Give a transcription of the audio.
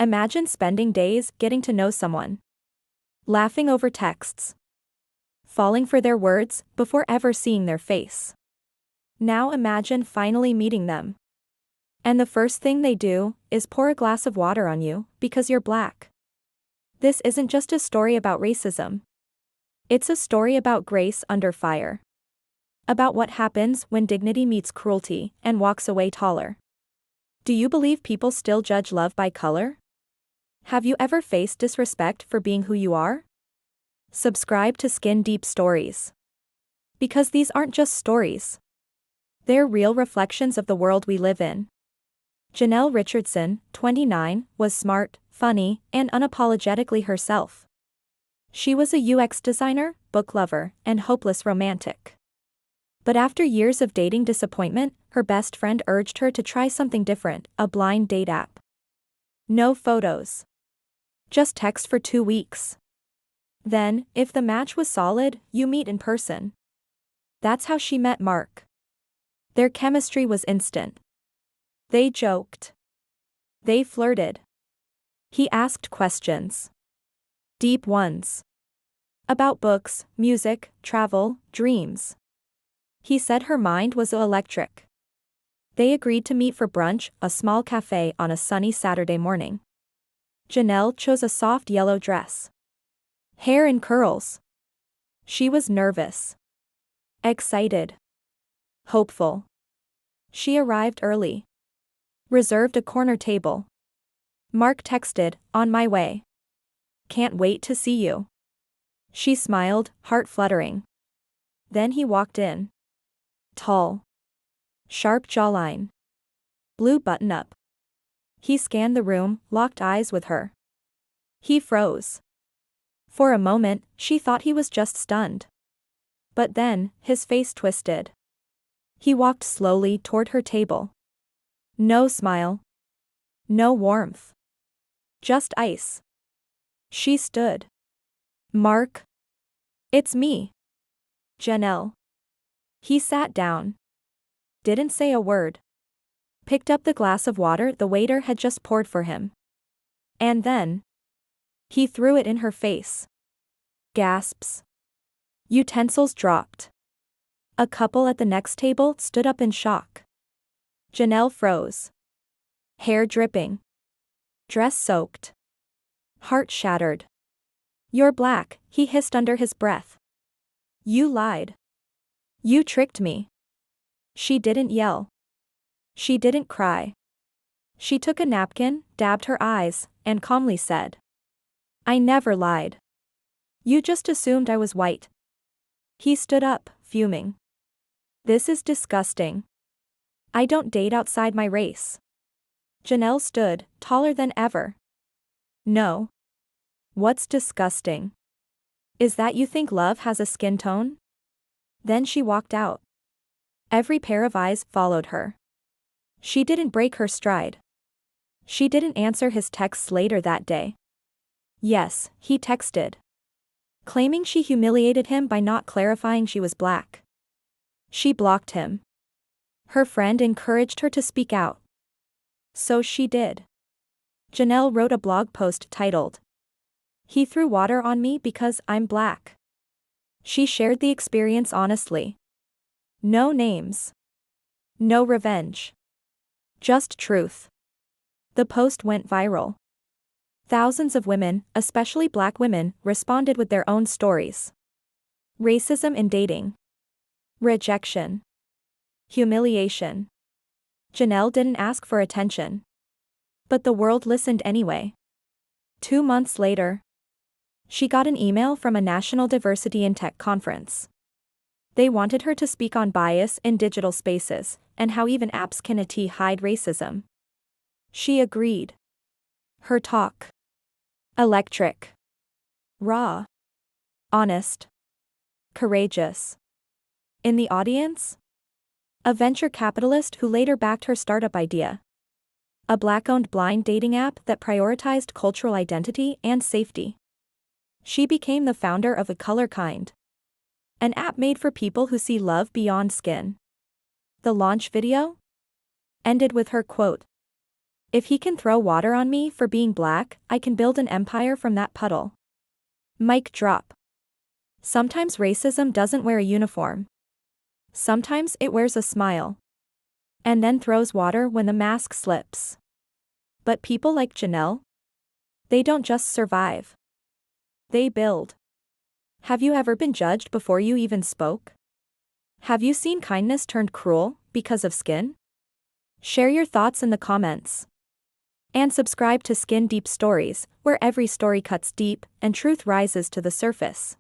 Imagine spending days getting to know someone, laughing over texts, falling for their words before ever seeing their face. Now imagine finally meeting them. And the first thing they do is pour a glass of water on you because you're black. This isn't just a story about racism. It's a story about grace under fire. About what happens when dignity meets cruelty and walks away taller. Do you believe people still judge love by color? Have you ever faced disrespect for being who you are? Subscribe to Skin Deep Stories. Because these aren't just stories. They're real reflections of the world we live in. Janelle Richardson, 29, was smart, funny, and unapologetically herself. She was a UX designer, book lover, and hopeless romantic. But after years of dating disappointment, her best friend urged her to try something different, a blind date app. No photos. Just text for 2 weeks. Then, if the match was solid, you meet in person. That's how she met Mark. Their chemistry was instant. They joked. They flirted. He asked questions. Deep ones. About books, music, travel, dreams. He said her mind was electric. They agreed to meet for brunch, a small café on a sunny Saturday morning. Janelle chose a soft yellow dress. Hair in curls. She was nervous. Excited. Hopeful. She arrived early. Reserved a corner table. Mark texted, "On my way. Can't wait to see you." She smiled, heart fluttering. Then he walked in. Tall. Sharp jawline. Blue button-up. He scanned the room, locked eyes with her. He froze. For a moment, she thought he was just stunned. But then, his face twisted. He walked slowly toward her table. No smile. No warmth. Just ice. She stood. "Mark." "It's me. Janelle." He sat down. Didn't say a word. Picked up the glass of water the waiter had just poured for him. And then, he threw it in her face. Gasps. Utensils dropped. A couple at the next table stood up in shock. Janelle froze. Hair dripping. Dress soaked. Heart shattered. "You're black," he hissed under his breath. "You lied. You tricked me." She didn't yell. She didn't cry. She took a napkin, dabbed her eyes, and calmly said, "I never lied. You just assumed I was white." He stood up, fuming. "This is disgusting. I don't date outside my race." Janelle stood, taller than ever. "No. What's disgusting? Is that you think love has a skin tone?" Then she walked out. Every pair of eyes followed her. She didn't break her stride. She didn't answer his texts later that day. Yes, he texted. Claiming she humiliated him by not clarifying she was black. She blocked him. Her friend encouraged her to speak out. So she did. Janelle wrote a blog post titled, "He threw water on me because I'm black." She shared the experience honestly. No names. No revenge. Just truth. The post went viral. Thousands of women, especially black women, responded with their own stories. Racism in dating. Rejection. Humiliation. Janelle didn't ask for attention. But the world listened anyway. 2 months later, she got an email from a national diversity in tech conference. They wanted her to speak on bias in digital spaces, and how even apps can hide racism. She agreed. Her talk. Electric. Raw. Honest. Courageous. In the audience? A venture capitalist who later backed her startup idea. A black-owned blind dating app that prioritized cultural identity and safety. She became the founder of A Color Kind, an app made for people who see love beyond skin. The launch video ended with her quote, If he can throw water on me for being black, I can build an empire from that puddle. Mic drop. Sometimes racism doesn't wear a uniform. Sometimes it wears a smile. And then throws water when the mask slips. But people like Janelle? They don't just survive. They build. Have you ever been judged before you even spoke? Have you seen kindness turned cruel because of skin? Share your thoughts in the comments. And subscribe to Skin Deep Stories, where every story cuts deep and truth rises to the surface.